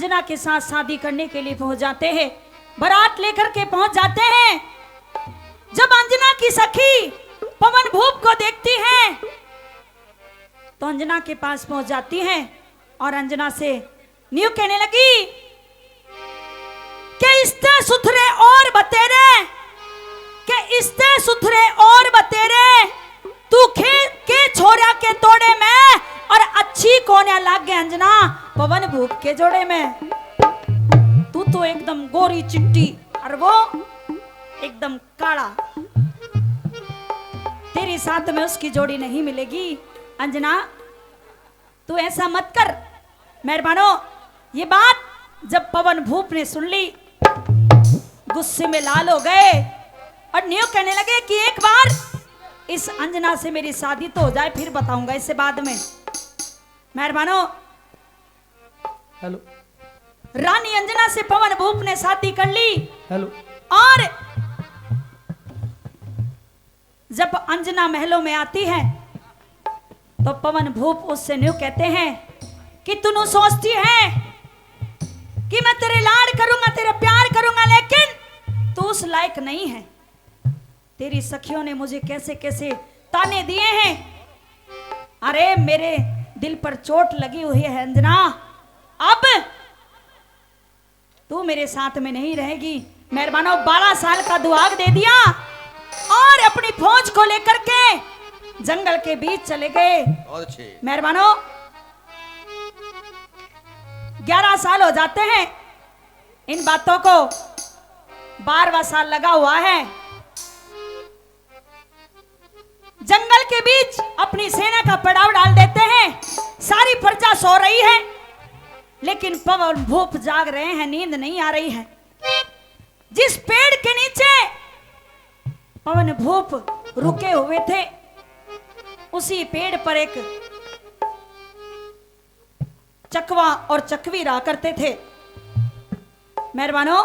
अंजना के साथ शादी करने के लिए पहुंच जाते हैं, बारात लेकर के पहुंच जाते हैं। जब अंजना की सखी पवन भूप को देखती है तो अंजना के पास पहुंच जाती है और अंजना से न्यू कहने लगी कि इस्ते सुथरे और बतेरे, के इस्ते सुथरे और बतेरे, तू के छोरा के तोड़े में और अच्छी कोने लाग गए अंजना पवन भूप के जोड़े में। तू तो एकदम गोरी चिट्टी और वो एकदम काला, तेरे साथ में उसकी जोड़ी नहीं मिलेगी। अंजना तू ऐसा मत कर मेहरबानो। ये बात जब पवन भूप ने सुन ली गुस्से में लाल हो गए और न्यू कहने लगे कि एक बार इस अंजना से मेरी शादी तो हो जाए, फिर बताऊंगा इससे बाद में। मेहरबानो हेलो, रानी अंजना से पवन भूप ने शादी कर ली। हेलो, और जब अंजना महलों में आती है तो पवन भूप उससे न्यू कहते हैं कि तू सोचती है कि मैं तेरे लाड करूंगा, तेरे प्यार करूंगा, लेकिन तू उस लायक नहीं है। तेरी सखियों ने मुझे कैसे कैसे ताने दिए हैं। अरे मेरे दिल पर चोट लगी हुई है अंजना, अब तू मेरे साथ में नहीं रहेगी। मेहरबानो 12 साल का दुआग दे दिया और अपनी फौज को लेकर के जंगल के बीच चले गए। मेहरबानो 11 साल हो जाते हैं इन बातों को, 12वां साल लगा हुआ है। जंगल के बीच अपनी सेना का पड़ाव डाल देते हैं। सारी प्रजा सो रही है लेकिन पवन भूप जाग रहे हैं, नींद नहीं आ रही है। जिस पेड़ के नीचे पवन भूप रुके हुए थे उसी पेड़ पर एक चकवा और चकवी रहा करते थे। मेहरबानो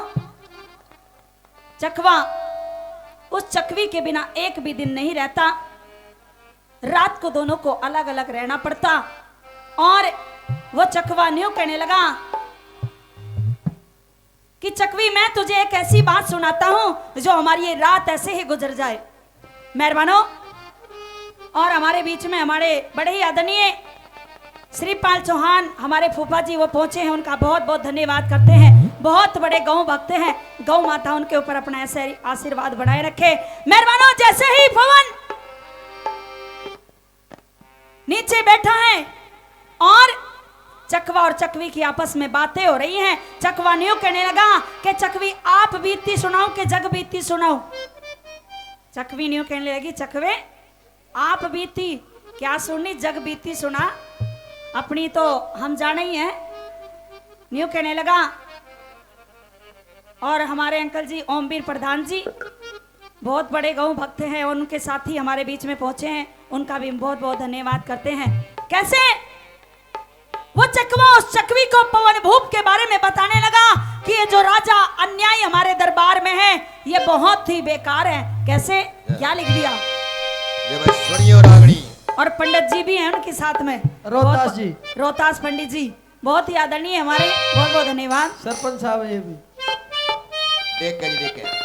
चकवा उस चकवी के बिना एक भी दिन नहीं रहता। रात को दोनों को अलग अलग रहना पड़ता। और वो चकवा न्यू कहने लगा कि चकवी मैं तुझे एक ऐसी बात सुनाता हूं जो हमारी ये रात ऐसे ही गुजर जाए। मेहरबानो और हमारे बीच में हमारे बड़े ही आदरणीय श्रीपाल चौहान हमारे फूफा जी वो पहुंचे हैं, उनका बहुत बहुत धन्यवाद करते हैं। बहुत बड़े गौ भक्त हैं, गौ माता उनके ऊपर अपना ऐसे आशीर्वाद बनाए रखे। मेहरबानो जैसे ही पवन नीचे बैठा है और चकवा और चकवी की आपस में बातें हो रही हैं। चकवा न्यू कहने लगा कि चकवी आप बीती सुनाओ कि जग बीती सुनाओ। चकवी न्यू कहने लगी चकवे आप बीती क्या सुननी, जग बीती सुना, अपनी तो हम जाने ही हैं। न्यू कहने लगा और हमारे अंकल जी ओमवीर प्रधान जी बहुत बड़े गौ भक्त हैं, उनके साथी हमारे बीच में पहुंचे हैं, उनका भी बहुत बहुत धन्यवाद करते हैं। कैसे वो चकवा उस चकवी को पवन भूप के बारे में बताने लगा कि ये जो राजा अन्यायी हमारे दरबार में है ये बहुत ही बेकार है। कैसे क्या लिख दिया और पंडित जी भी हैं उनके साथ में, रोहतास जी, रोहतास पंडित जी बहुत ही आदरणीय हमारे, बहुत बहुत धन्यवाद। सरपंच साहब ये भी देख कर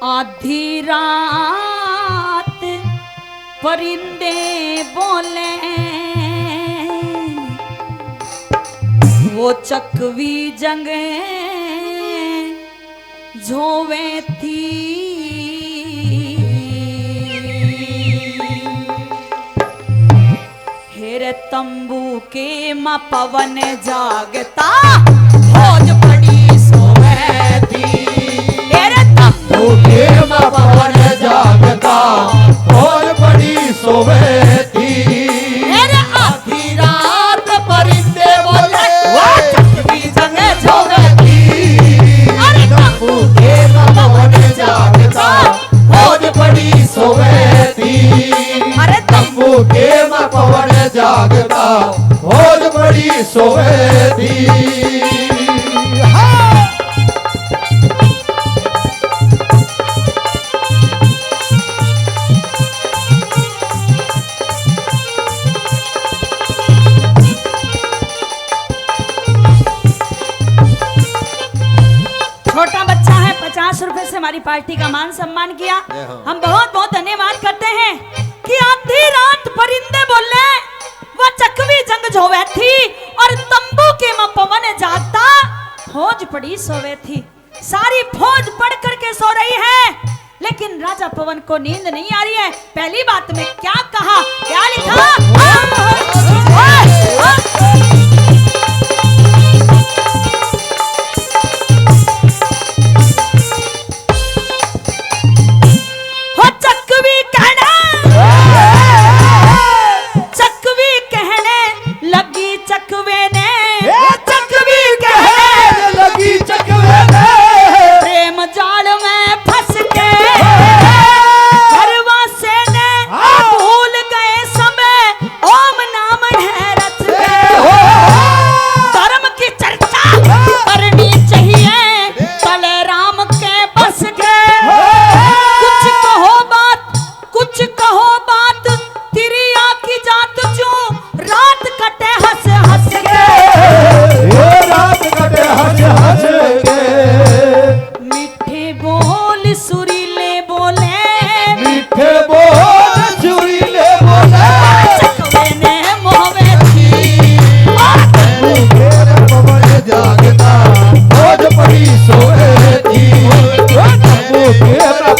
आधी रात परिंदे बोले वो चकवी जंगे झोवे थी। हेरे तंबू के मां पवन जागता भोज पड़ी सोवे थी। पवन जागता और बड़ी सोवे थी। आधी रात परिंदे बोले वो चकवी जंगे झोवे थी। अरे तंबू के पवन जागता और बड़ी सोवे थी। जागता भोज बड़ी सोवे थी। छोटा बच्चा है, 50 रुपए से हमारी पार्टी का मान सम्मान किया। हम बहुत बहुत धन्यवाद करते हैं कि आधी रात परिंदे बोले वह चकवी जंग जोवे थी और तंबू के में पवन जागता फौज पड़ी सोवे थी। सारी फौज पढ़ करके सो रही है, लेकिन राजा पवन को नींद नहीं आ रही है। पहली बात में क्या कहा, क्या लिखा?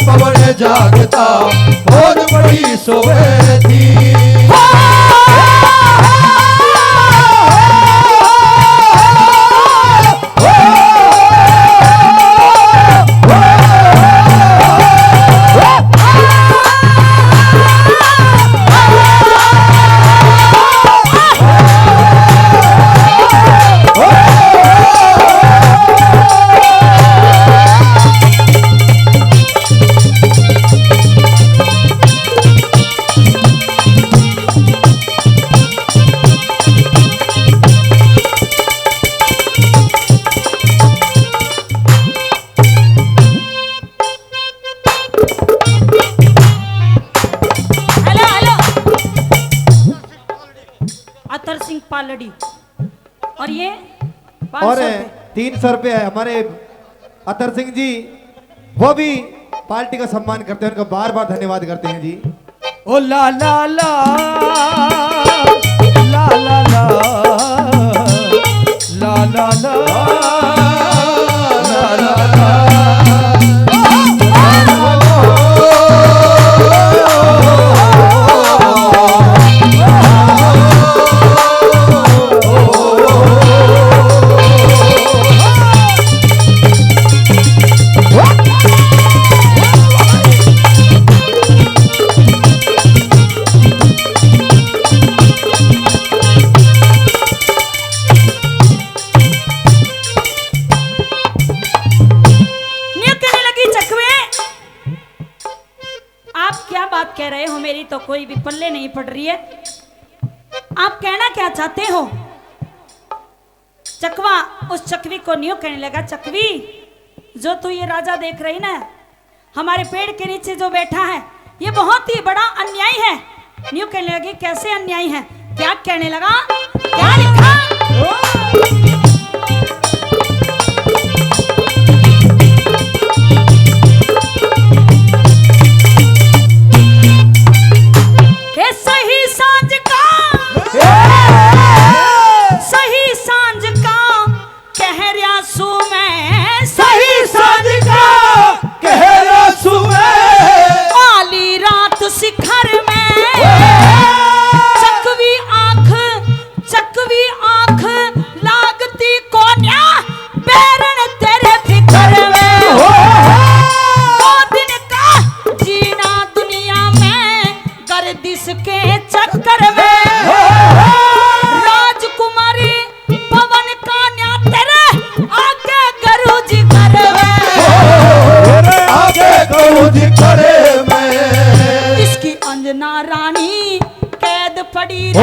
पवन जागता भोज बड़ी सोवे थी। अतर सिंह पालड़ी और ये और 300 रुपये है हमारे अतर सिंह जी, वो भी पार्टी का सम्मान करते हैं, उनका बार बार धन्यवाद करते हैं जी। ओ ला ला ला ला ला ला ला ला ला ला कह रहे हो, मेरी तो कोई भी पल्ले नहीं पड़ रही है। आप कहना क्या चाहते हो? चकवा उस चकवी को न्यू कहने लगा, चकवी जो तू ये राजा देख रही ना, हमारे पेड़ के नीचे जो बैठा है, ये बहुत ही बड़ा अन्याय है। न्यू कहने लगी, कैसे अन्याय है? क्या कहने लगा, क्या लिखा? चकवी आंख लाग बड़ी ओ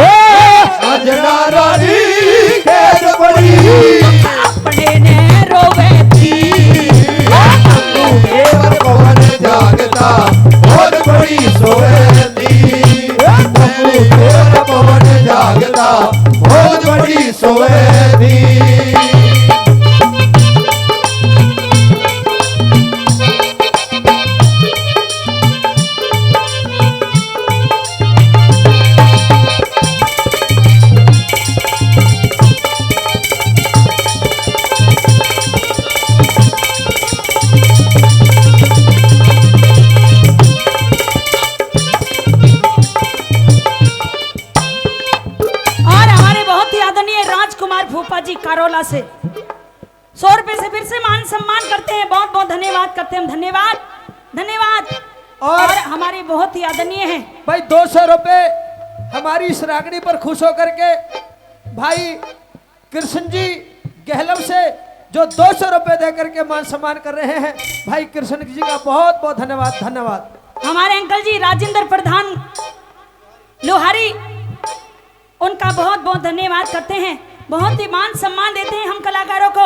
अंजना रानी खेद पड़ी अपने ने रोवे थी केवल पवन जागता बहुत बड़ी सोए थी केवल पवन जागता बहुत बड़ी सोए थी भूपा जी कारोला से 100 रुपए से फिर से मान सम्मान करते हैं। बहुत बहुत धन्यवाद करते हैं। धन्यवाद धन्यवाद। और हमारे बहुत ही आदरणीय हैं भाई 200 रुपए हमारी इस रागनी पर खुश होकर के भाई कृष्ण जी गहलम से जो 200 रुपए देकर के मान सम्मान कर रहे हैं, भाई कृष्ण जी का बहुत बहुत धन्यवाद। धन्यवाद। हमारे अंकल जी राजेंद्र प्रधान लोहारी, उनका बहुत बहुत धन्यवाद करते हैं। बहुत ही मान सम्मान देते हैं हम कलाकारों को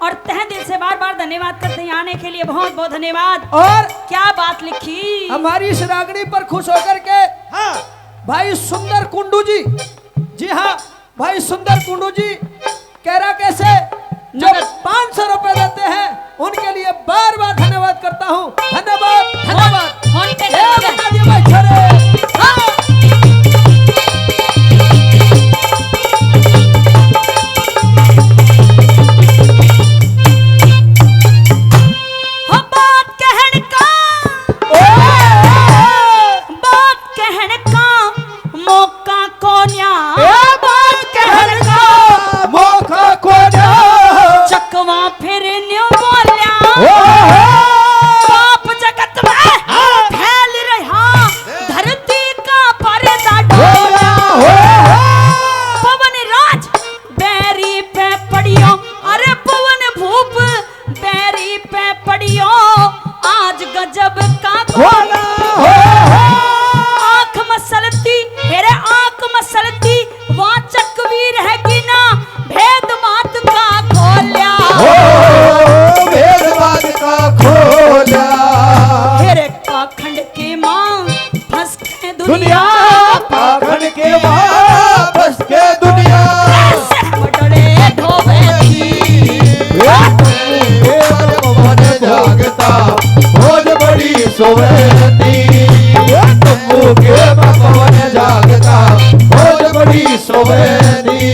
और तहे दिल से बार बार धन्यवाद करते हैं आने के लिए। बहुत बहुत धन्यवाद। और क्या बात लिखी हमारी इस रागनी पर खुश होकर के हाँ भाई सुंदर कुंडू जी, जी हाँ भाई सुंदर कुंडू जी कह कैसे जो 500 रुपए देते हैं उनके लिए बार बार धन्यवाद करता हूँ। धन्यवाद धन्यवाद। भाई छोरे हाँ। जागता बहुत बड़ी सोवेनी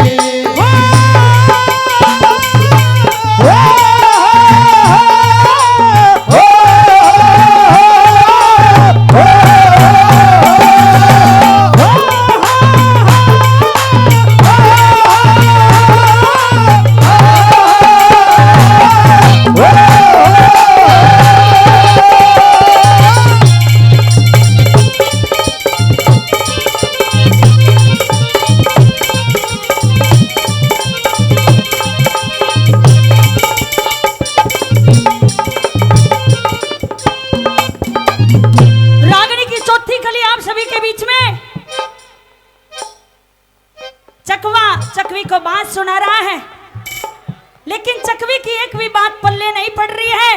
चकवी को बात सुना रहा है, लेकिन चकवी की एक भी बात पल्ले नहीं पड़ रही है।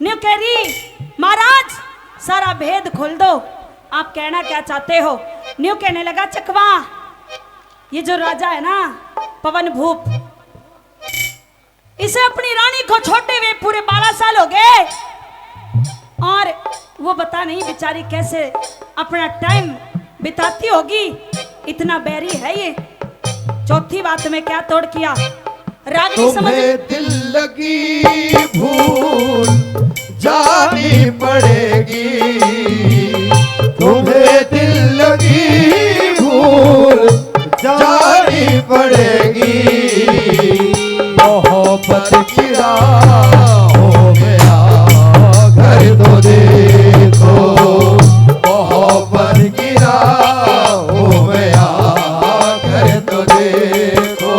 न्यू कह रही महाराज सारा भेद खोल दो, आप कहना क्या चाहते हो। न्यू कहने लगा चकवा, ये जो राजा है ना पवन भूप, इसे अपनी रानी को छोड़े हुए पूरे 12 साल हो गए और वो बता नहीं बेचारी कैसे अपना टाइम बिताती होगी, इतना बैरी है ये। चौथी बात में क्या तोड़ किया रागनी समझ। दिल लगी भूल जानी पड़ेगी, तुम्हें दिल लगी भूल जानी पड़ेगी। मोहब्बत की राहों में घर तो देखो, मोहब्बत की राहों में घर तो देखो।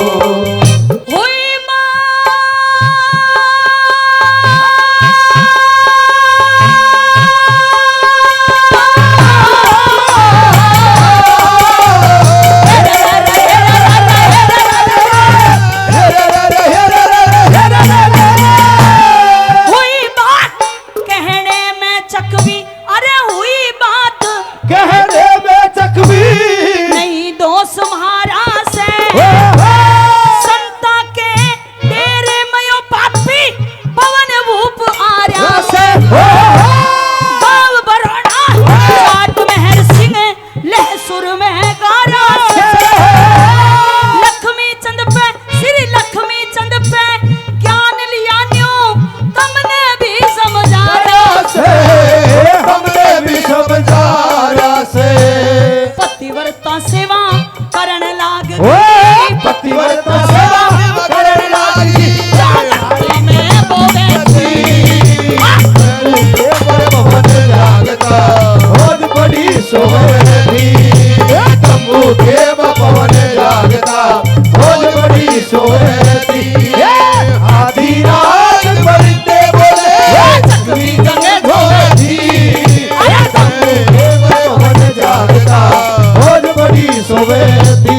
बड़ी सोवे थी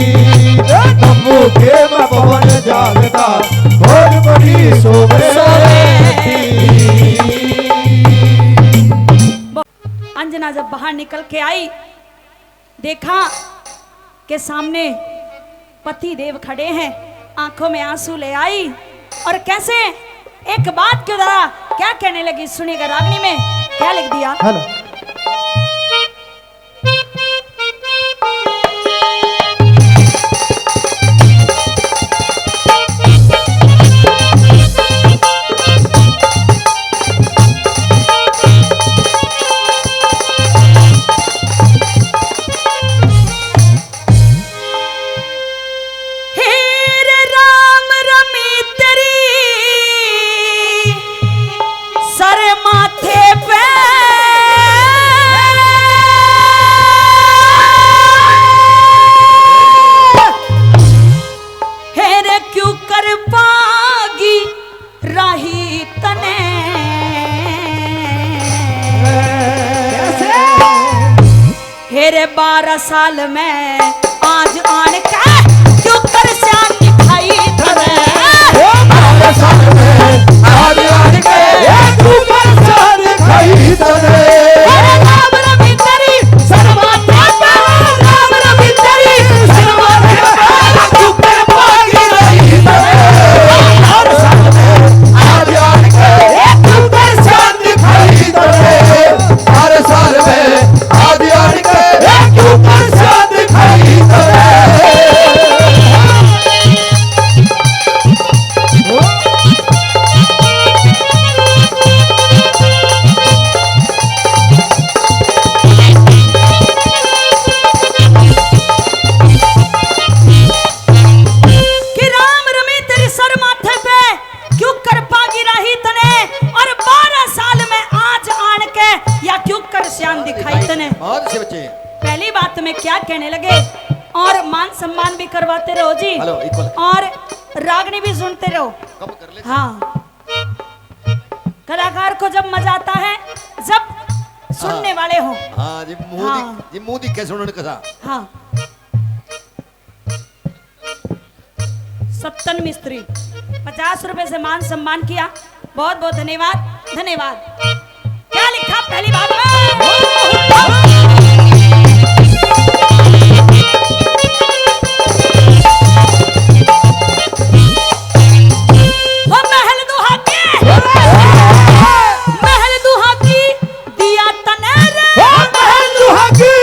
तंबू के में पवन जागता भोज बड़ी सोवे थी। अंजना जब बाहर निकल के आई, देखा कि सामने पति देव खड़े हैं, आंखों में आंसू ले आई और कैसे एक बात के द्वारा क्या कहने लगी, सुनिएगा रागनी में क्या लिख दिया। हेलो हेरे 12 साल में आज आन का क्यों कर श्याम दिखाई तने 12 साल में आज आन के क्यों कर श्याम दिखाई तने राम रवि तेरी सर्वमाता राम रवि तेरी सर्वमाता क्यों कर पागी रही तने 12 साल में आज आन के क्यों कर श्याम दिखाई तने 12 साल में आज आन के क्यों कर श्याम दिखाई तने। कि राम रवि तेरी सर माथे पे क्यों कर पागी रही तने और 12 साल में आज आन के या क्यों कर श्याम दिखाई तने। बहुत से बच्चे पहली बात में क्या कहने लगे और मान सम्मान भी करवाते रहो जी, हेलो इक्वल और रागनी भी सुनते रहो। कब कर ले हाँ, कलाकार को जब मजा आता है जब सुनने वाले हो। हाँ जी मुंह दी कैसे उन्होंने कहा। हाँ, सप्तन मिस्त्री 50 रुपए से मान सम्मान किया, बहुत बहुत धन्यवाद धन्यवाद। क्या लिखा पहली बात में महल दुहा की दिया तने रे महल दुहा की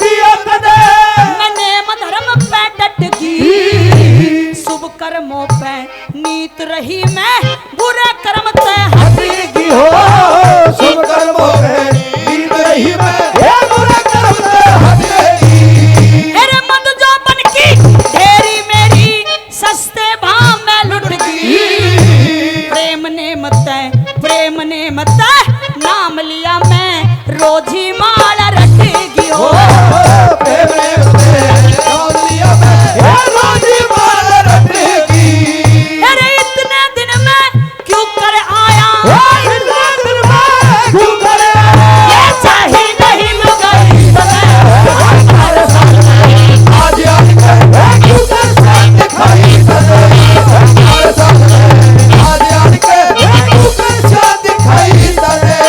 दिया तने मैंने धर्म पे डट गई शुभ कर्मों पे नीत रही मैं बुरे कर्म ते हटेगी हो शुभ कर्मों पे नीत रही मैं ये बुरे कर्म से हटेगी। अरे मत जो बन की ढेरी मेरी सस्ते भाव में लुट गई प्रेम ने मत नाम लिया मैं रोजी माल रखेगी हो प्रेम ने नाम लिया मैं ये रोजी माल रखेगी। अरे इतने दिन में क्यों कर आया इतने दिन में क्यों कर आया ये चाहे नहीं मगर 12 साल में आज आन के क्यों कर श्याम दिखाई तने 12 साल में आज आन के क्यों कर श्याम दिखाई तने।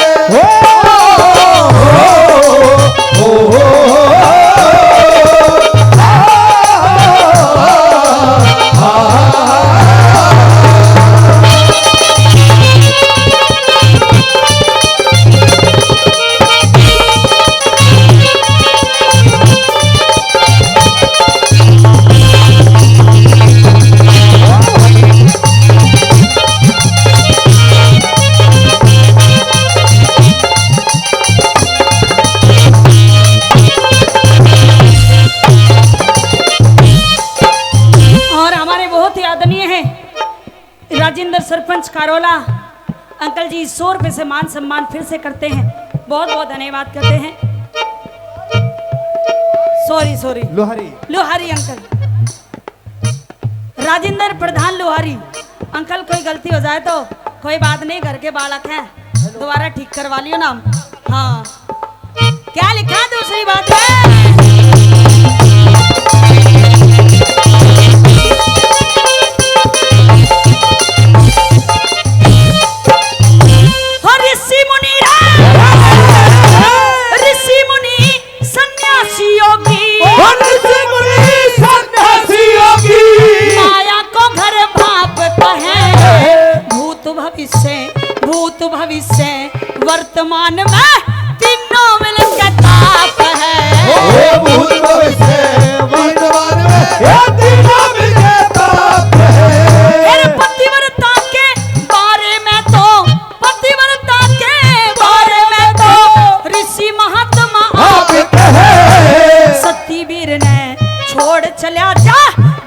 राजेंद्र सरपंच कारोला अंकल जी 100 रुपए से मान सम्मान फिर से करते हैं, बहुत बहुत धन्यवाद करते हैं। सॉरी लोहारी अंकल, राजेंद्र प्रधान लोहारी अंकल, कोई गलती हो जाए तो कोई बात नहीं, घर के बालक हैं, दोबारा ठीक करवा लियो नाम। हाँ, क्या लिखा दूसरी बात है वर्तमान में तीनों मिलकर ताप है। भूत भविष्य वर्तमान में ये तीनों मिलके ताप है। अरे पतिव्रता के बारे में तो, पतिव्रता के बारे में तो ऋषि महात्मा आप कहे सतीवीर ने छोड़ चला जा,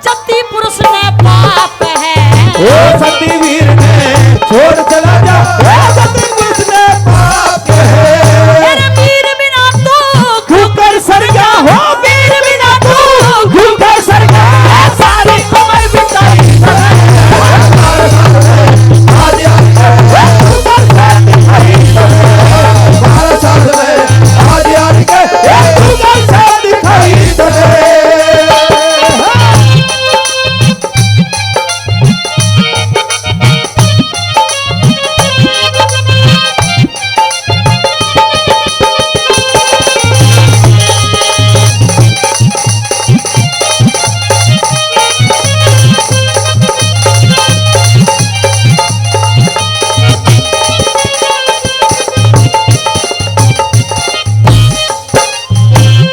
जति पुरुष ने पाप है। ओ सतीवीर ने छोड़ चला जा, सती पुरुष ने पाप है। अरे वीर बिना तू घूकर सर गया हो, वीर बिना तू घूकर सर गया, सारी उम्र बिताई आज साल में आज आज के घूकर सर दिखाई दे।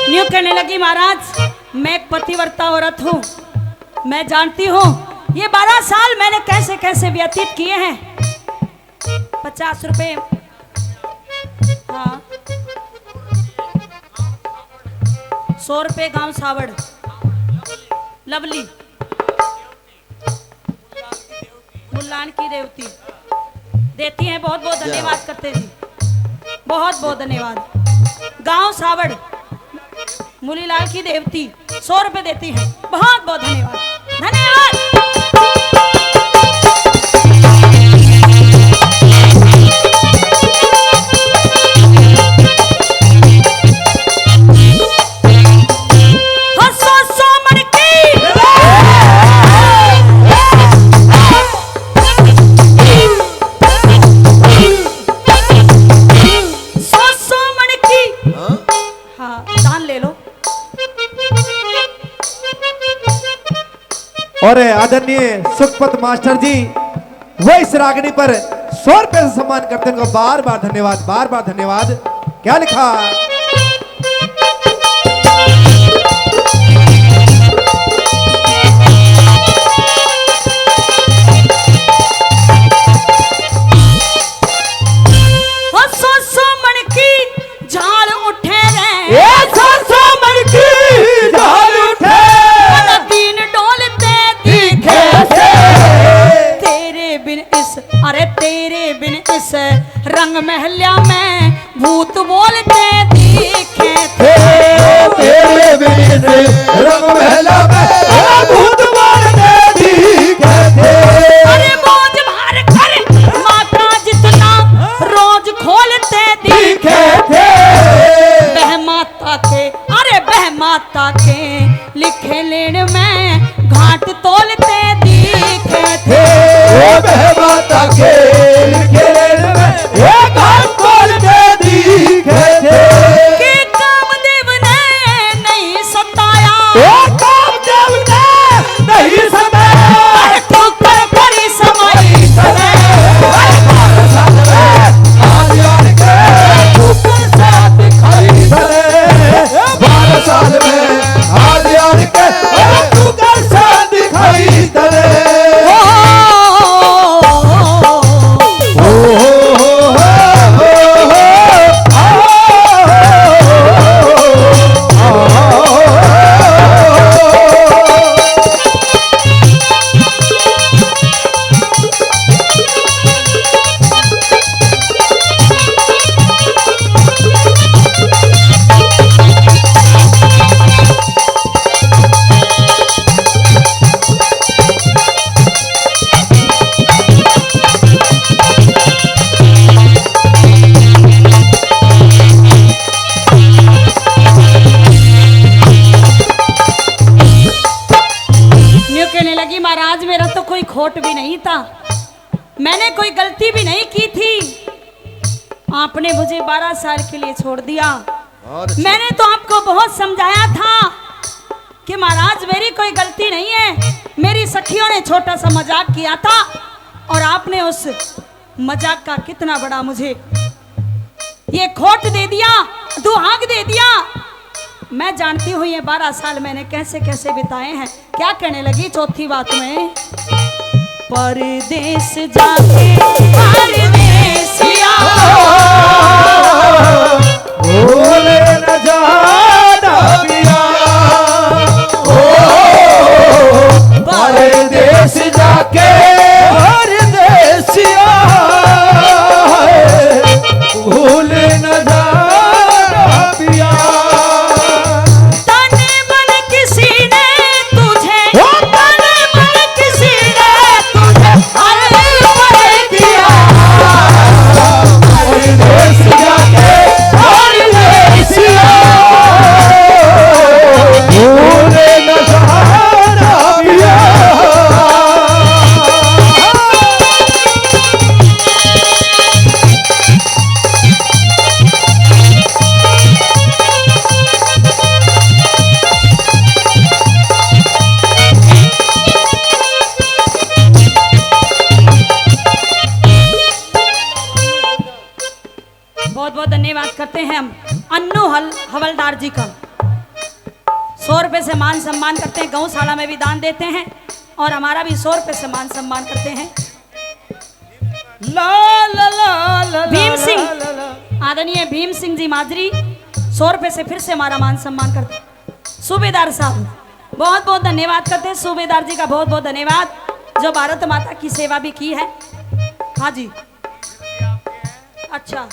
न्यू कहने लगी महाराज, मैं एक पतिव्रता औरत हूँ, मैं जानती हूँ ये 12 साल मैंने कैसे कैसे व्यतीत किए हैं। 50 रुपए, हाँ 100 रुपए गांव सावड़ लवली मुल्लान की देवती देती हैं। बहुत बहुत धन्यवाद करते जी, बहुत बहुत धन्यवाद। गांव सावड़ मुलीलाल की देवती 100 रुपए देती हैं, बहुत बहुत धन्यवाद, धन्यवाद। हंसो सोमन की सोमन की, हाँ दान ले लो। और आदरणीय सुखपत मास्टर जी वो इस रागनी पर 100 रुपए से सम्मान करते हैं, उनको बार बार धन्यवाद, बार बार धन्यवाद। क्या लिखा? हंसो सोमन की झाल उठे रे, मन की ढाल उठे मन दीन डोलते दिखे कैसे तेरे बिन इस, अरे तेरे बिन इस रंग महल्या में भूत बोलते दिखे थे। तेरे बिन रंग महला में भूत मारने दिखे थे। अरे बोझ भार कर माता जितना रोज खोलते दिखे दिखे थे बह माता के, अरे बह माता के लिखे लेन में घाट तोलते दिखे थे। वो बह माता के खेल में ये घाट खोलते दिखे थे। कि कामदेव ने नहीं सताया, वो कामदेव ने नहीं सताया, अरे ठोकर करी समाई सने आज यार के ऊपर से दिखाई दे। 12 साल में आज यार के ऊपर से दिखाई दे। न्यू कहने लगी महाराज मेरा तो कोई खोट भी नहीं था, मैंने कोई गलती भी नहीं की थी, आपने मुझे 12 साल के लिए छोड़ दिया। मैंने तो आपको बहुत समझाया था कि महाराज मेरी कोई गलती नहीं है, मेरी सखियों ने छोटा सा मजाक किया था और आपने उस मजाक का कितना बड़ा मुझे ये खोट दे दिया, दुहाग दे दिया। मैं जानती हूँ ये 12 साल मैंने कैसे कैसे बिताए हैं। क्या कहने लगी चौथी बात में, परदेश जाके परदेसिया भूले न जाना पिया, परदेस जाके परदेसिया, भूले न जाना पिया। तन मन किसी ने तुझे, तन मन किसी ने तुझे अरे दिया, परदेस जाके परदेसिया, भूले न जाना पिया। बहुत बहुत धन्यवाद करते हैं हम अन्नू हवलदार जी का। 100 रुपए से मान सम्मान करते हैं, गौशाला में भी दान देते हैं और हमारा भी 100 रुपए से मान सम्मान करते हैं। ला ला ला ला भीम ला, सिंह, ला, ला। आदरणीय भीम सिंह जी माजरी 100 रुपए से फिर से हमारा मान सम्मान करते हैं। सूबेदार साहब बहुत बहुत धन्यवाद करते हैं, सूबेदार जी का बहुत बहुत धन्यवाद जो भारत माता की सेवा भी की है। हाँ जी, अच्छा,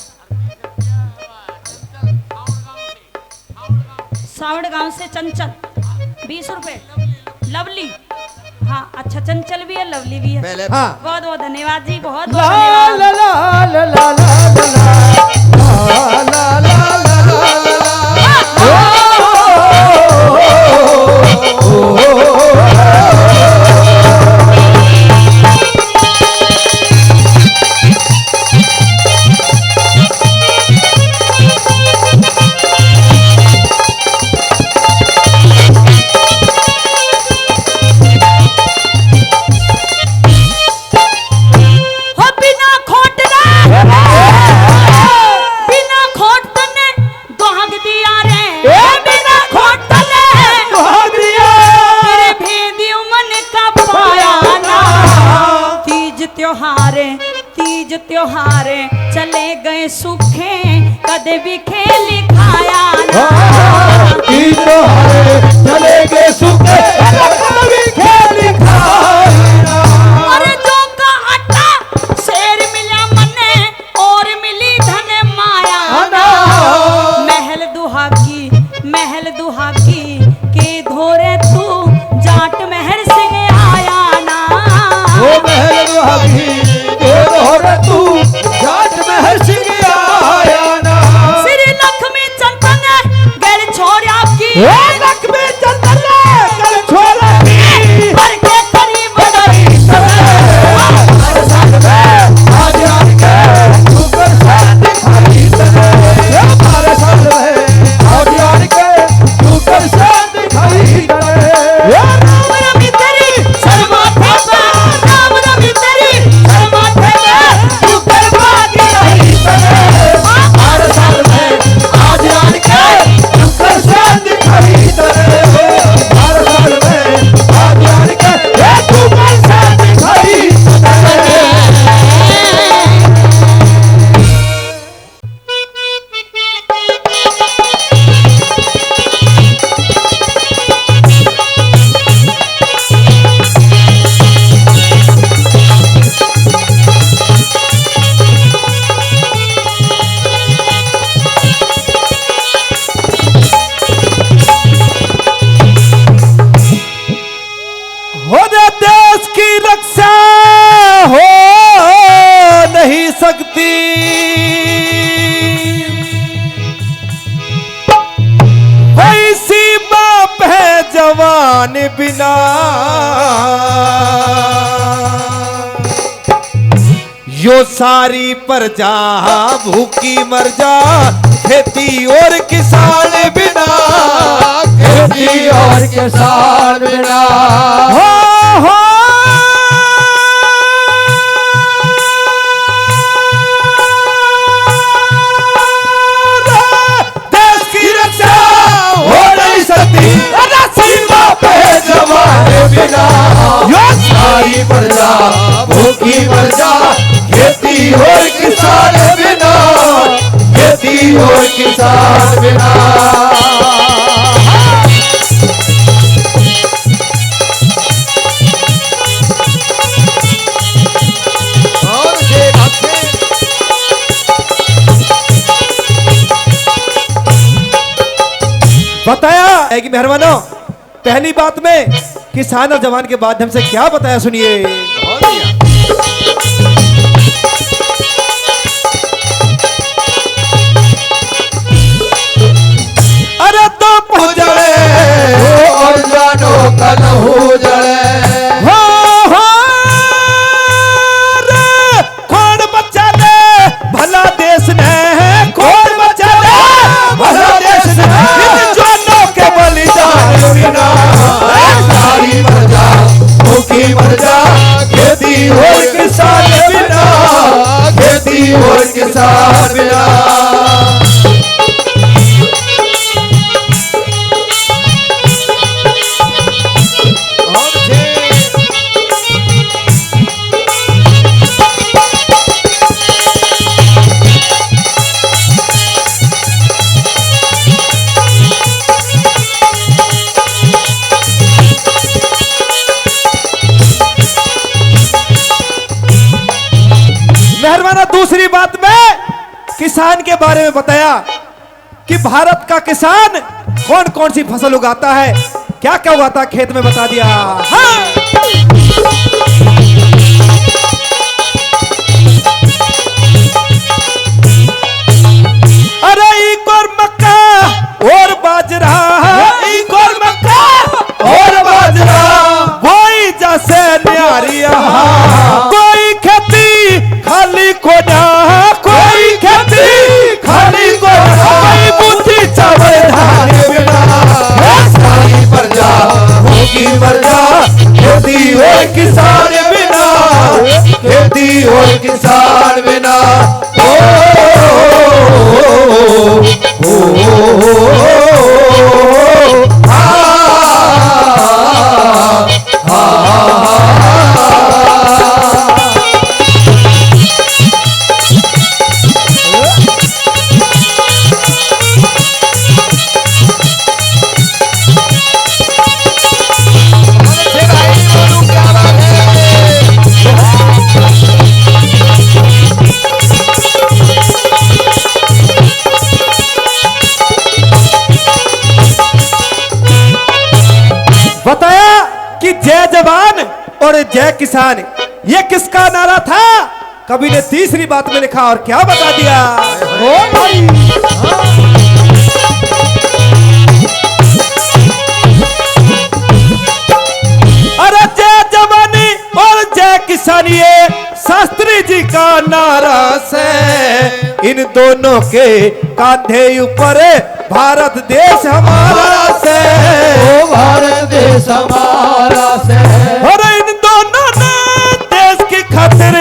सावड़ गांव से चंचल 20 रुपए, लवली, हाँ अच्छा, चंचल भी है लवली भी है। हाँ, बहुत बहुत धन्यवाद जी, बहुत बहुत ला धन्यवाद। ला ला ला ला ला ला ला। हो बिना खोट रे, बिना खोट तने दोहग दिया रे, बिना खोट तने भाग दिया। तेरे भेदियो मन का पाया ना। तीज त्योहार चले गए सूखे, कदे भी खेल खाया ना। ई तो हरे चले गए सूखे, कभी खेल खाया। अरे जो का आटा शेर मिला मने और मिली धन माया ना। महल दुहागी के धोरे तू जाट महर सिंह आया ना। वो महल रुहागी और तू जाट महल सिंह आया ना। श्री लक्ष्मी चंदन गैर छोड़ आपकी लक्ष्मी चंदन कल छोड़ा पर के करीब नहीं। हर साल में आज आज के ऊपर साथ दिखाई दे। हर साल में आज आज के ऊपर साथ दिखाई दे। राम रवि तेरी शर्मा थापा, राम रवि तेरी शर्मा थापा, तू कर भागी नहीं बने। हर साल में आज आज के ऊपर साथ दिखाई दे। हर साल में आज आज के ऊपर साथ दिखाई दे। हो दे देश की रक्षा हो नहीं सकती, वैसी बाप है जवान बिना। यो सारी प्रजा भूखी मर जा, खेती और किसान बिना। खेती और किसान बिना हो किसान बिना, खेती और किसान बिना। और ये बातें बताया है कि मेहरबानों, पहली बात में किसान और जवान के माध्यम से क्या बताया सुनिए। बहुत बढ़िया। अरे तो उजड़े और जानो कल उजड़े, हो रे कौन बचा ले भला देश ने, कौन बचा ले भला देश ने, इन जवानों के बलिदान बिना सारी मर जा, भूखी मर जा, खेती और किसान बिना, खेती और किसान बिना। मेहरबाना दूसरी बात में किसान के बारे में बताया कि भारत का किसान कौन कौन सी फसल उगाता है, क्या क्या उगाता है खेत में बता दिया। हाँ। अरे एक और मक्का और बाजरा, एक और मक्का और बाजरा, वही जैसे न्यारिया, कोई खेती खाली को ना, कोई खेती खाली को ना, कोई बुद्धि चावल धान बिना, सारी मर जा, भूखी मर जा, खेती और किसान बिना, खेती और किसान बिना। बताया कि जय जवान और जय किसान ये किसका नारा था, कवि ने तीसरी बात में लिखा और क्या बता दिया। ओ भाई अरे जय जवानी और जय किसानी ये शास्त्री जी का नारा से, इन दोनों के कांधे ऊपर भारत देश हमारा से, ओ भारत देश हमारा से। और इन दोनों ने देश की खातिर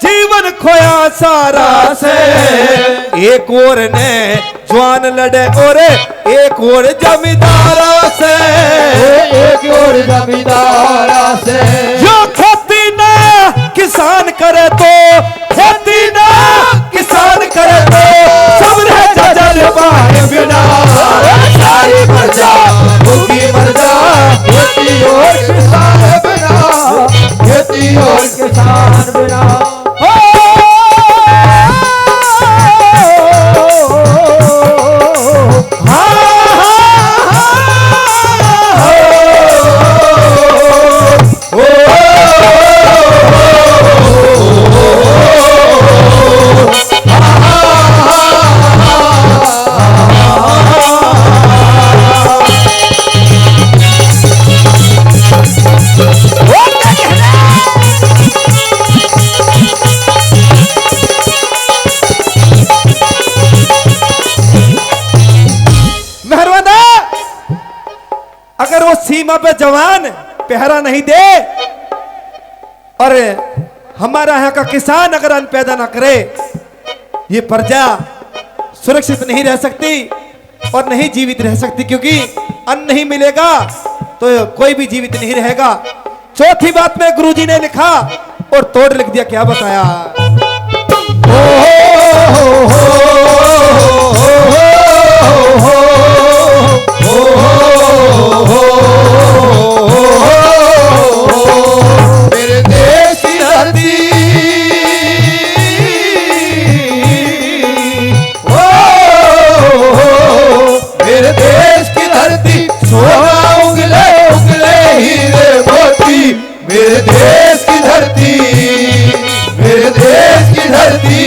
जीवन खोया सारा से, एक और ने जवान लड़े और एक और जमींदारा से, एक और जमींदारा से। जो खेती ना किसान करे तो, खेती ना किसान करे तो, सब रह जा जल पाए बिना, सारी मर जा, भूखी मर जा, खेती और किसान बिना, खेती और किसान बिना। अगर वो सीमा पे जवान पहरा नहीं दे और हमारा यहाँ का किसान अगर अन्न पैदा ना करे, ये प्रजा सुरक्षित नहीं रह सकती और नहीं जीवित रह सकती, क्योंकि अन्न नहीं मिलेगा तो कोई भी जीवित नहीं रहेगा। चौथी बात में गुरुजी ने लिखा और तोड़ लिख दिया, क्या बताया। मेरे देश की धरती मेरे देश की धरती सोना उगले उगले हीरे मोती मेरे देश की धरती मेरे देश की धरती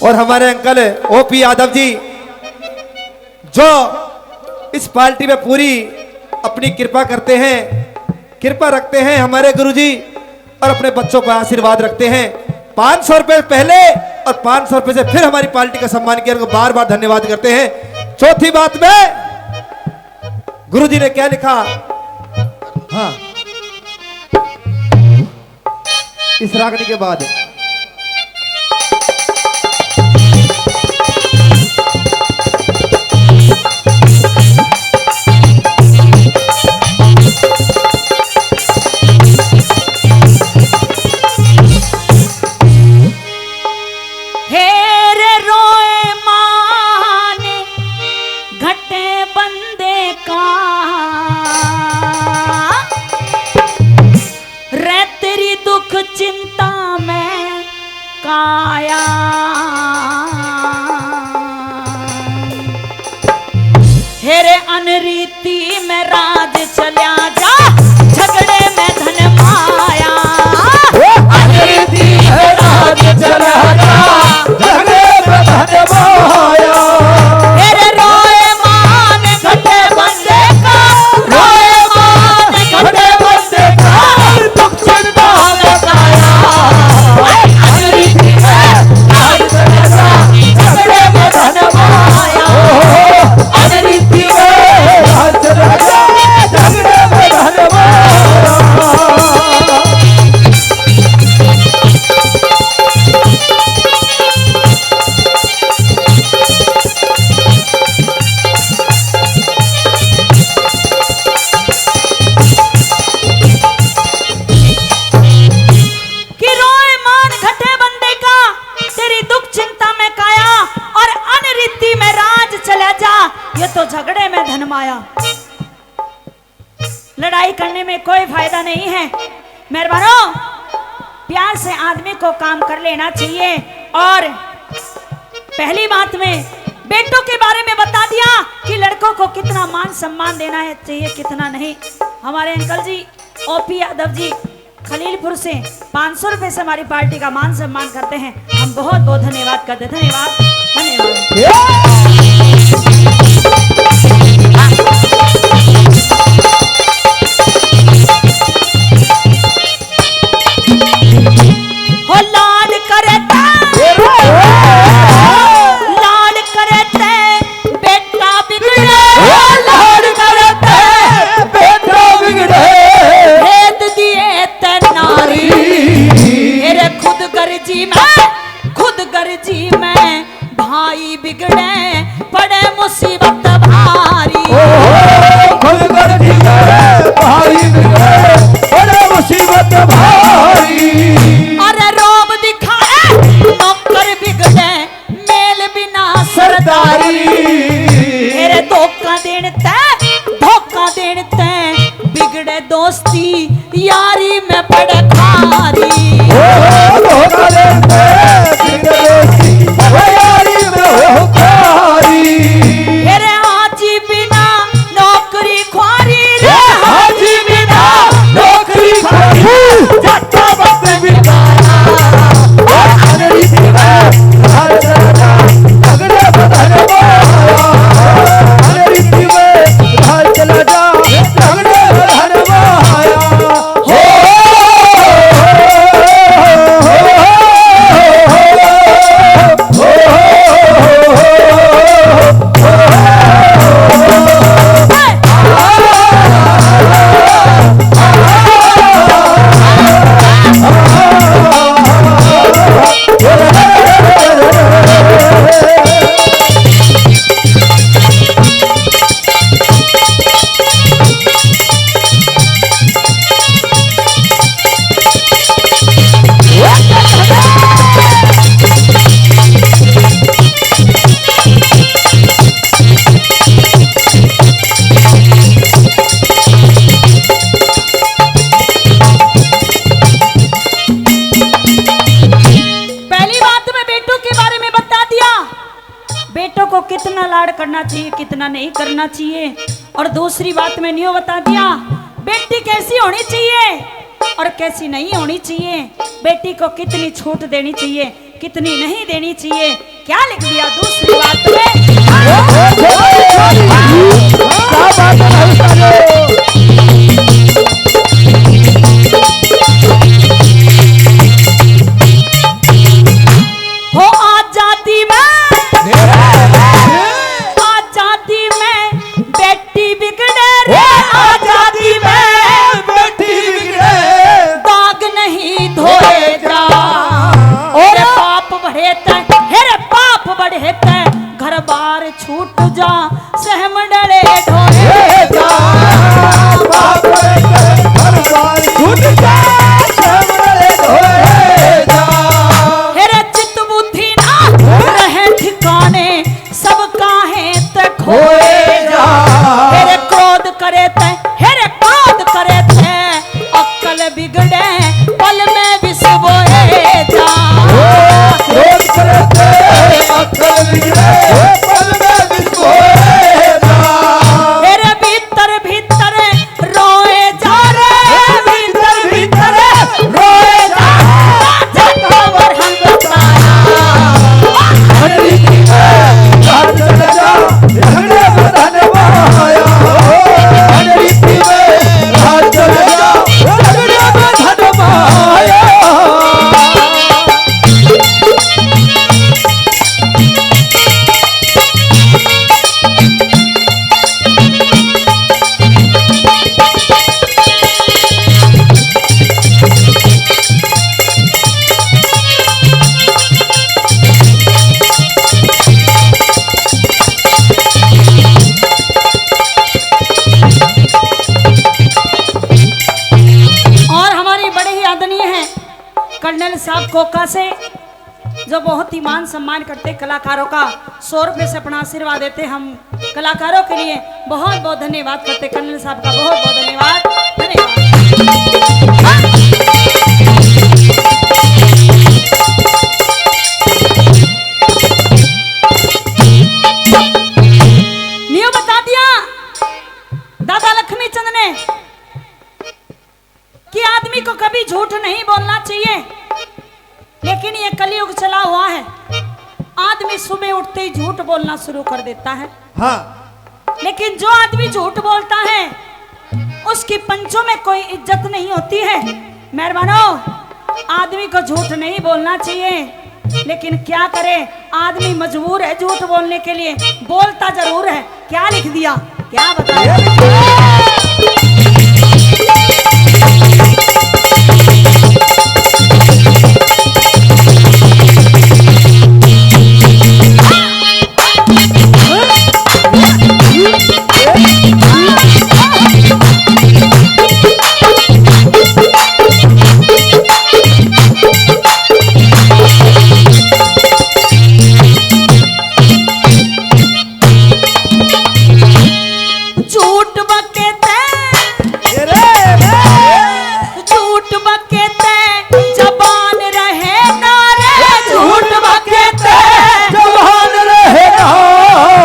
और हमारे अंकल ओपी यादव जी जो इस पार्टी में पूरी अपनी कृपा करते हैं, कृपा रखते हैं हमारे गुरुजी और अपने बच्चों पर आशीर्वाद रखते हैं। 500 रुपए पहले और 500 रुपए से फिर हमारी पार्टी का सम्मान किया, उनको बार बार धन्यवाद करते हैं। चौथी बात में गुरुजी ने क्या लिखा, हाँ इस रागनी के बाद हेरे रोए माने घटे बंदे का रे तेरी दुख चिंता में काया हेरे अनरीति में राज चल्या जा झगड़े में धन माया अनरीति में राज चला जा झगड़े में धन माया हेरे रोए मान घटे बंदे का रोए मान घटे बंदे का दुख चिंता में काया अनरीति में राज चल्या जा झगड़े में धन माया अनरीति में राज चला जा झगड़े में धन माया कि रोए मान घटे बंदे का तेरी दुख चिंता में काया और अनरीति में राज चला जा ये तो झगड़े में धन माया। लड़ाई करने में कोई फायदा नहीं है। मेहरबानों प्यार से आदमी को काम कर लेना चाहिए। और पहली बात में बेटों के बारे में बता दिया कि लड़कों को कितना मान सम्मान देना है चाहिए कितना नहीं। हमारे अंकल जी ओपी यादव जी खलीलपुर से 500 रुपए से हमारी पार्टी का मान सम्मान करते हैं। हम बहुत बहुत धन्यवाद करते हैं। धन्यवाद धन्यवाद। हो लाड करता लाड करते बेटा बिगड़े लाड करते बेटा बिगड़े भेद दिए ते नारी मेरे खुद गर्जी में भाई बिगड़े पड़े मुसीबत भारी खुद गर्जी में भाई बिगड़े बड़े मुसीबत भारी अरे रोब दिखाए नौकर बिगड़े मेल बिना सरदारी मेरे धोखा देते बिगड़े दोस्ती यारी में पड़े खारी धोखा देते बिगड़े दोस्ती यारी में हो खारी मेरे हाजी बिना नौकरी ख्वारी रे हाजी बिना नौकरी खारी जट्टा बंदे बिना लाड़ करना चाहिए, कितना नहीं करना चाहिए। और दूसरी बात मैंने यूँ बता दिया, बेटी कैसी होनी चाहिए और कैसी नहीं होनी चाहिए, बेटी को कितनी छूट देनी चाहिए, कितनी नहीं देनी चाहिए, क्या लिख दिया दूसरी बात में। क्या बात है भाई साहब। हो आजादी में बेटी बिगड़े रे, आजादी में बेटी बिगड़े दाग नहीं धोए जा, और पाप बढ़े तय हेरे पाप बढ़े तय, घर बार छूट जा सहम डरे ढोए जा, बाप रे हर बार छूट जा सामने ढोए जा। हेरे चित बुद्धि ना रहे ठिकाने, सब काहे तक खोए जा, हेरे क्रोध करे तय हेरे क्रोध करे तय, अक्ल बिगड़े पल में बिसबोए जा, रोज करते अक्ल बिगड़े पल में बिसोए जा। हेरे भीतर भीतर रोए जा रे, भीतर भीतर रोए जा, राजा को हम बताया, हरी घर चले जा झगड़े में धनवाया, हरी घर चले जा झगड़े में धनवाया। और हमारी बड़े ही आदरणीय हैं कर्नल साहब कोका से, जो बहुत ही मान सम्मान करते कलाकारों का, 100 रुपये से अपना आशीर्वाद देते। हम कलाकारों के लिए बहुत बहुत धन्यवाद करते, कर्नल साहब का बहुत बहुत धन्यवाद धन्यवाद। न्यू बता दिया दादा लक्ष्मी चंद ने कि आदमी को कभी झूठ नहीं बोलना चाहिए, लेकिन ये कलयुग चला हुआ है, आदमी सुबह उठते ही झूठ बोलना शुरू कर देता है। हाँ, लेकिन जो आदमी झूठ बोलता है उसकी पंचों में कोई इज्जत नहीं होती है। मेहरबानो, आदमी को झूठ नहीं बोलना चाहिए, लेकिन क्या करे, आदमी मजबूर है झूठ बोलने के लिए, बोलता जरूर है। क्या लिख दिया, क्या बताया। झूठ बकेते झूठ बकेते जबान रहे ना रे, झूठ बकेते जवान रहेगा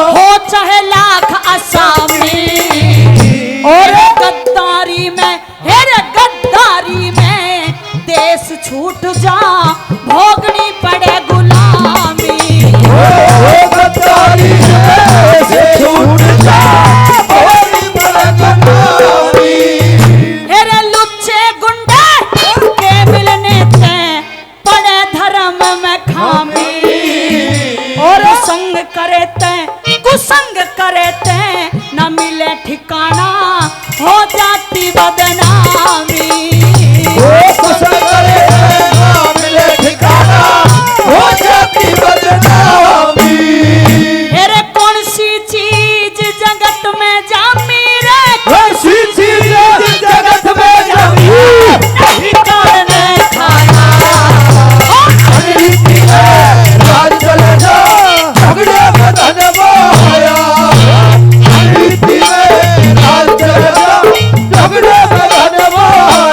हो चाहे लाख असामी, और गद्दारी में हेरे गद्दारी में देश छूट जा, भोगनी पड़े गुलामी, गद्दारी से छूट जा भोगनी पड़े गुलामी। हेरे लुच्चे गुंडे के मिलने ते पड़े धर्म में खामी, और संग करे ते कुसंग करे ते न मिले ठिकाना, हो जाती बदनामी, कुशल करे ना मिले ठिकाना, हो जाती बदनामी। हेरे कौन सी चीज जगत में जामी रे, ऐसी चीज जगत में जमी नहीं करने खाना, रीति में राज चले जा झगड़े में धनवाया, रीति में राज चले जा झगड़े में धनवाया।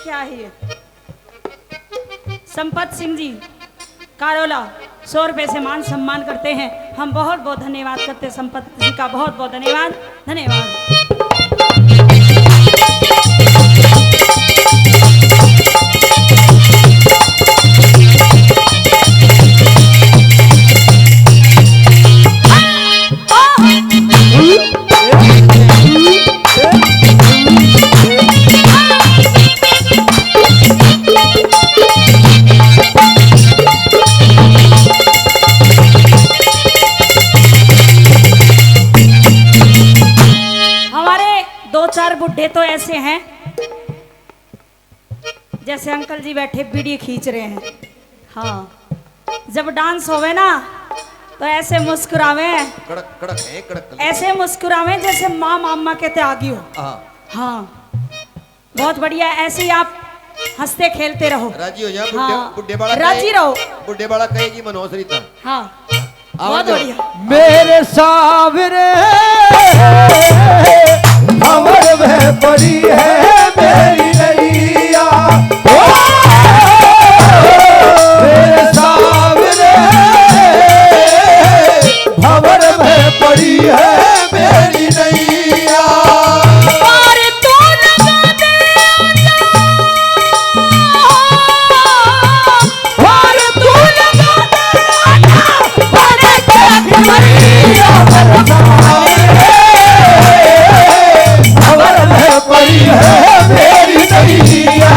क्या ही है। संपत सिंह जी कारोला 100 रुपए से मान सम्मान करते हैं। हम बहुत बहुत धन्यवाद करते हैं संपत जी का, बहुत बहुत धन्यवाद। बुड्ढे तो ऐसे हैं जैसे अंकल जी बैठे बीड़ी खींच रहे हैं। हाँ, जब डांस होवे ना तो ऐसे मुस्कुरावे, कड़क कड़क है कड़क, ऐसे मुस्कुरावे जैसे माँ मामा कहते आगी हो। हाँ, बहुत बढ़िया, ऐसे ही आप हंसते खेलते रहो, राजी हो जाओ। हाँ, बुड्ढे बाड़ा राजी रहो, बुड्ढे बाड़ा कहेगी मनोसरिता। हाँ, बहुत बढ़िया। मेरे सावरे भंवर में पड़ी है मेरी नैया, मेरे सावरे भंवर में पड़ी है मेरी नैया। पड़ी है मेरी नैया,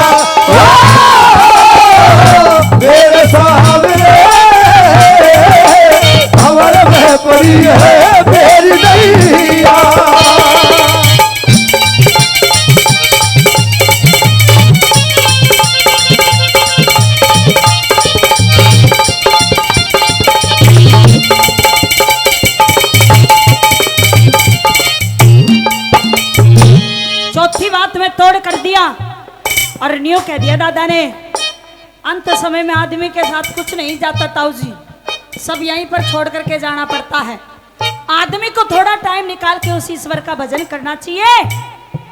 मेरे सामने भंवर में पड़ी है मेरी नैया। चौथी बात में तोड़ कर दिया और न्यू कह दिया दादा ने, अंत समय में आदमी के साथ कुछ नहीं जाता ताऊ जी, सब यहीं पर छोड़ करके जाना पड़ता है। आदमी को थोड़ा टाइम निकाल के उस ईश्वर का भजन करना चाहिए,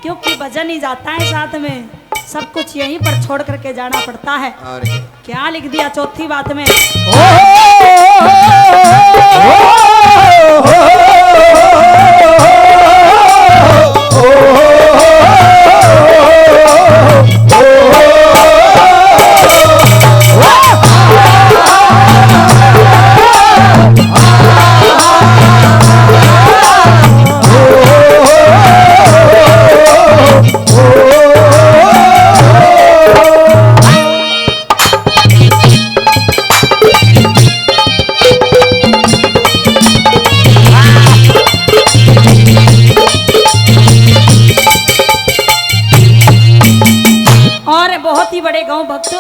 क्योंकि भजन ही जाता है साथ में, सब कुछ यहीं पर छोड़ करके जाना पड़ता है। क्या लिख दिया चौथी बात में? बड़े गांव भक्त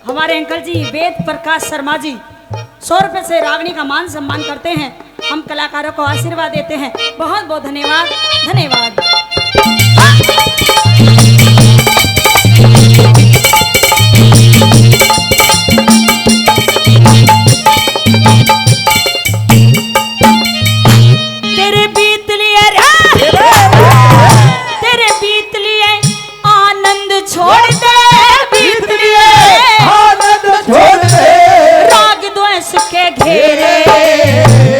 हमारे अंकल जी वेद प्रकाश शर्मा जी 100 रुपए से रागनी का मान सम्मान करते हैं। हम कलाकारों को आशीर्वाद देते हैं। बहुत बहुत धन्यवाद, धन्यवाद। तेरे बीत लिए तेरे बीत लिए आनंद छोड़ दे, बीत लिए आनंद छोड़ दे, राग द्वेष के घेरे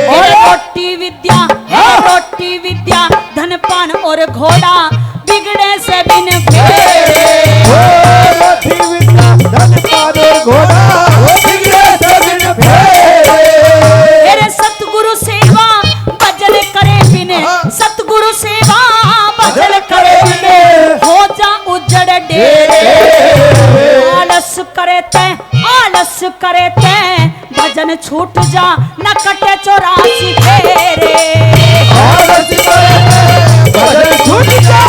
और रोटी विद्या है, रोटी विद्या धन पान और घोड़ा बिगड़े से बिन फेरे, रोटी विद्या धन पान और घोड़ा बिगड़े से बिन फेरे। तेरे सतगुरु सेवा भजन करे बिने, सतगुरु सेवा भजन करे बिने हो जा उजड़ डेरे। आलस करे ते भजन छूट जा न कटे 84 फेरे। आलस करे ते भजन छूट जा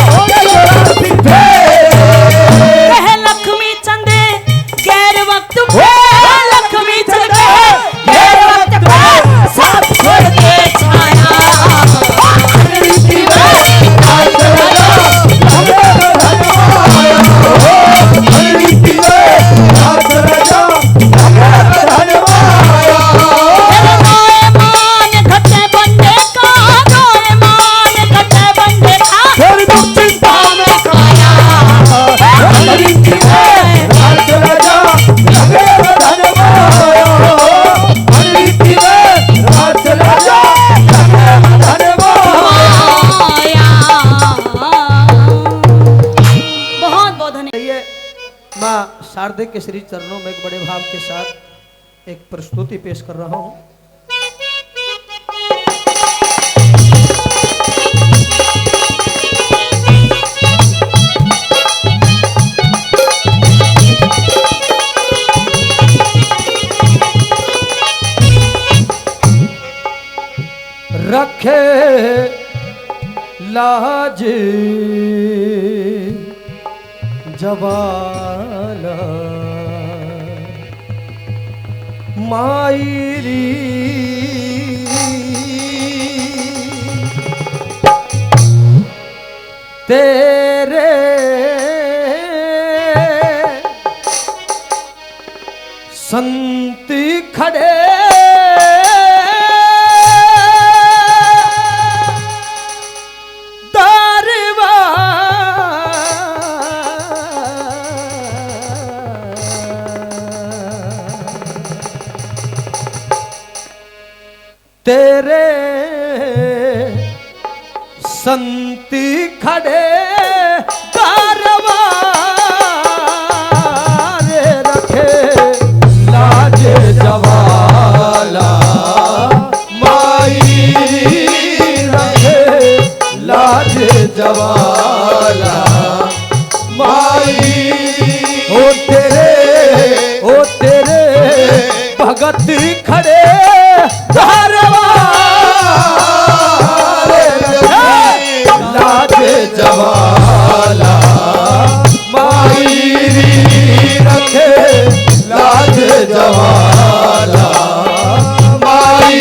न कटे 84 फेरे। कह लक्ष्मी चंद गैर वक्त पे, लक्ष्मी चंद गैर वक्त पे साथ छोड़ दे छाया। माँ शारदे के श्री चरणों में एक बड़े भाव के साथ एक प्रस्तुति पेश कर रहा हूँ। रखे लाज जवाला मायरी तेरे संत खड़े तेरे संती खड़े कारवारे रखे लाज जवाला माई रखे लाज जवाला माई ओ तेरे भगत खड़े लाज जवाला माई रखे लाज जवाला माई।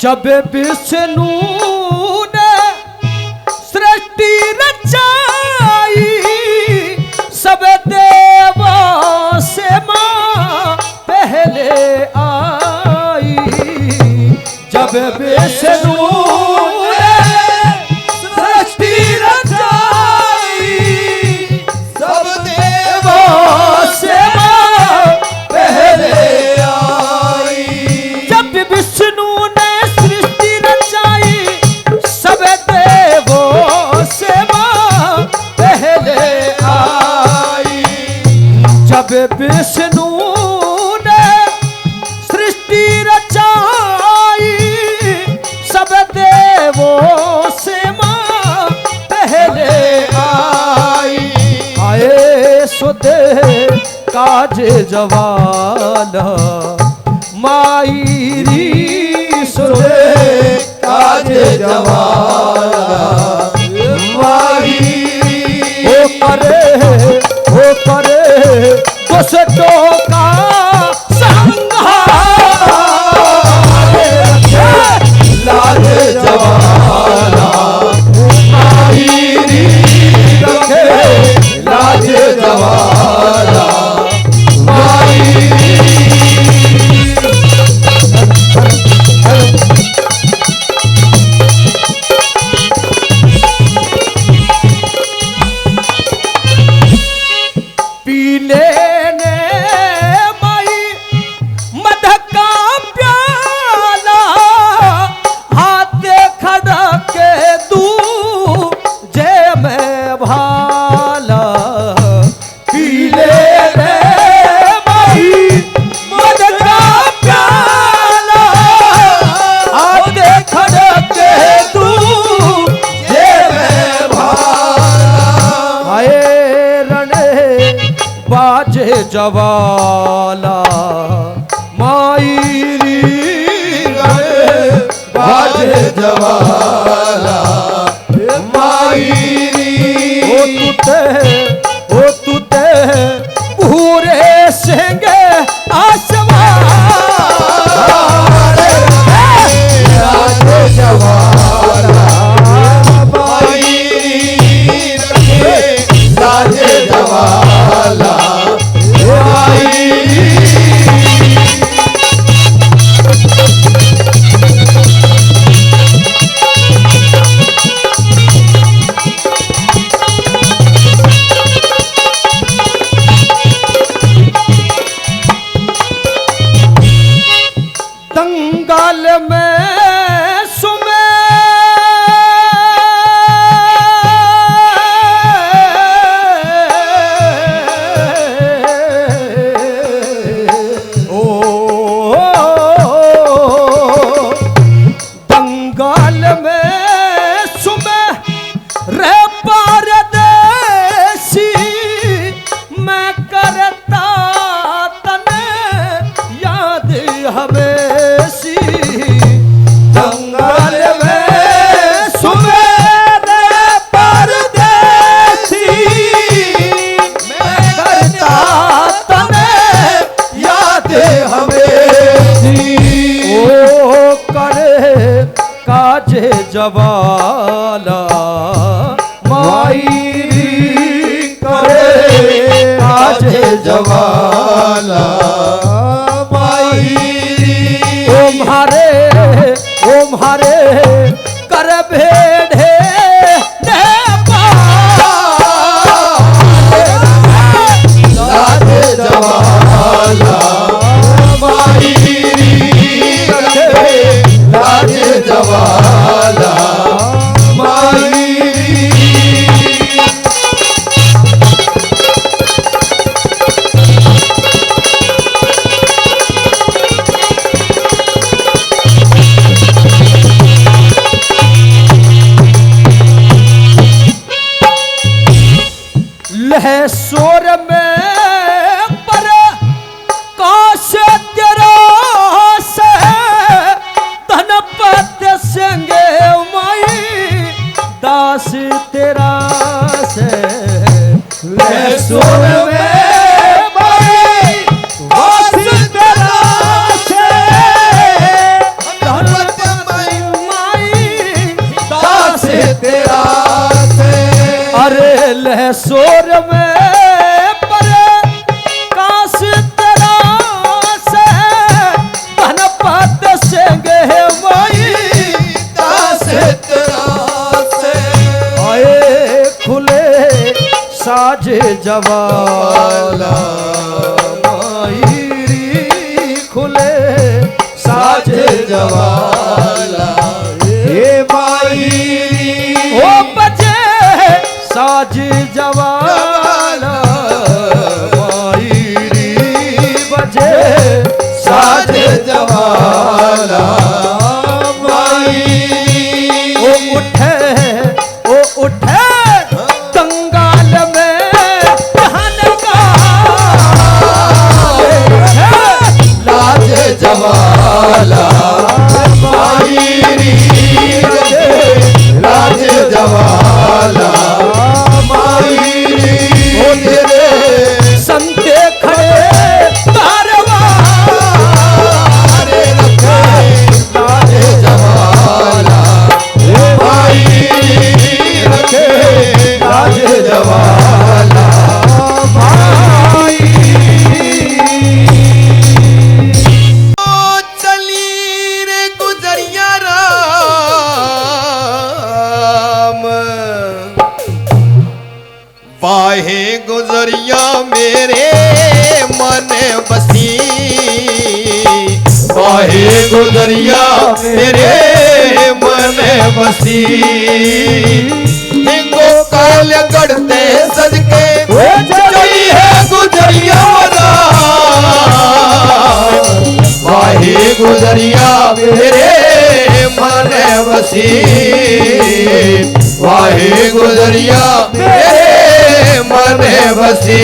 जब विष्णु ने सृष्टि रचाई सब देवों से मां पहले आई। जब विष्णु ने सृष्टि रचाई सब देवों से मां पहले आई। जब विष्णु विष्णु ने सृष्टि रचाई सब देवों से मां पहले आई। आए सुदे काज जवाला माई री सुदे काज जवाला माई ओ करे दुष्टों का संहार लाज जवाला माई रखे लाज जवाला माई। पीले जवाला माई रे बाजे जवाला माई ओ तुते पूरे सेंगे आसमान बाजे जवाला माई रे बाजे जवाला लहसोर में पर काश तेरा से धनपत संगे माई दास तेरा से लहसुन में भाई वास तेरा से धनपत माई दास तेरा से अरे लहसोर में पर काश तेरा से धनपत संगे माई दास तेरा से आए खुले साज जवाला मायरी खुले साज जवाला हे माई ओ बजे साज जवाला मायरी बजे साज जवाला माई ओ उठे कंगाल में धन का लाज जवाला माई लाज जवाला माई तेरे संते खड़े कारवा रे रखे लाज जवाला माई रखे लाज जवाला माई चली रे गुजरिया राम बाहे गुजरिया मेरे मन बसी बाहे गुजरिया मेरे मन बसी गोपाल गढ़ते सज के चली है गुजरिया वाहे गुजरिया मेरे मन बसी वाहे गुजरिया मेरे मन बसी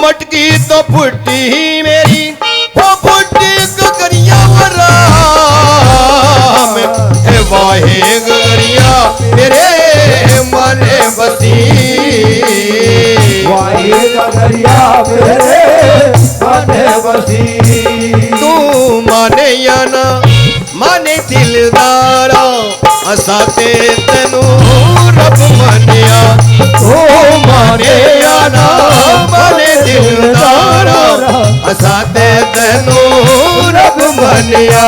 मटकी तो फुटी मेरी वो फुटी गगरिया राम हे वाहे गगरिया मेरे मन बसी वाहे गगरिया मेरे मन बसी तू माने या ना माने दिलदारा असाते तेनू रब मनिया ओ माने या ना माने दिलदारा असाते तेनू रब मनिया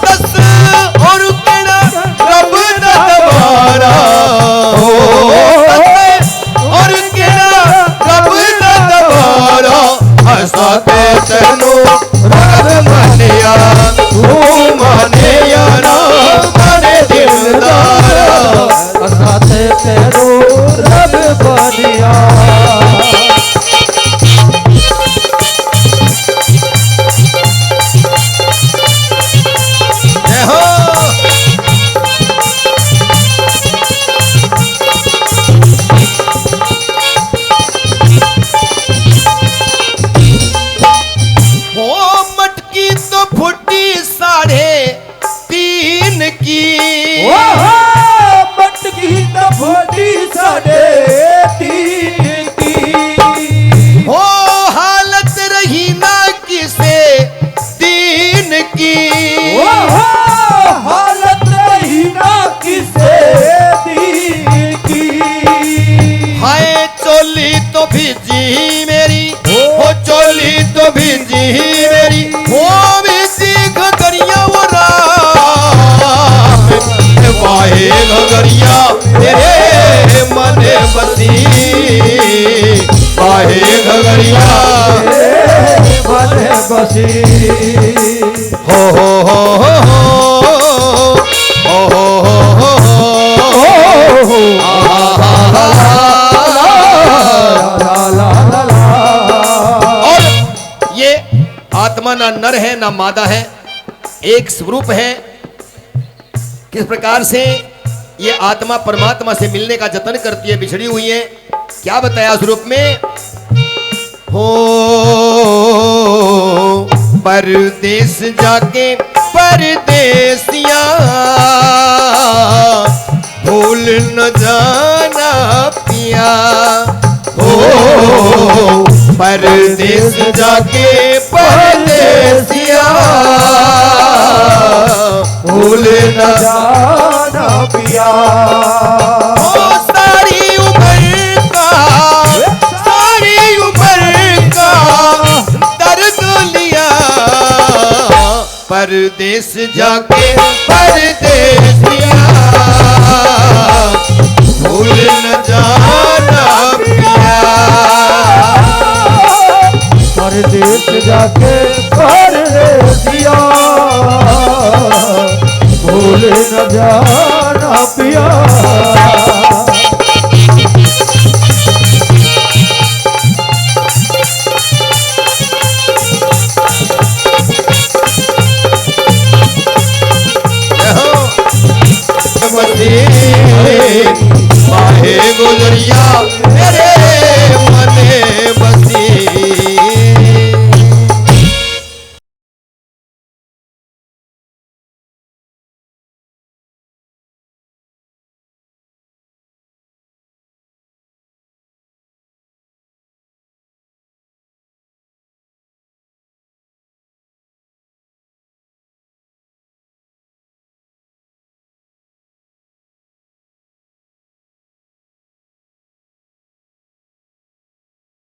दस और केड़ा रब दा दवारा हो दस और केड़ा रब दा दवारा असाते तेनू रब मनिया तू माने या ना माने दिलदारा असाते तेरो रब बनिया दीन की। हो हालत रही ना किसे दीन की। हालत रही ना किसे दीन की। हाय चोली तो भीजी मेरी, हो चोली तो भीजी मेरी, हो भीजी घगरिया वो राम वाहे घगरिया तेरे मन बसी। वाहे घगरिया मन बसी। हो हो हो हो हो हो हो हो और ये आत्मा ना नर है ना मादा है, एक स्वरूप है। किस प्रकार से ये आत्मा परमात्मा से मिलने का जतन करती है, बिछड़ी हुई है, क्या बताया स्वरूप में। हो परदेश जाके परदेसिया भूल न जाना पिया। हो परदेश जाके परदेसिया भूल न जाना पिया। ओ सारी उम्र का, सारी उम्र का दर्द लिया। परदेश जाके परदेसिया भूल न जाना पिया। परदेश जाके परदेसिया भूल न जाना पिया। वाहे गुजरिया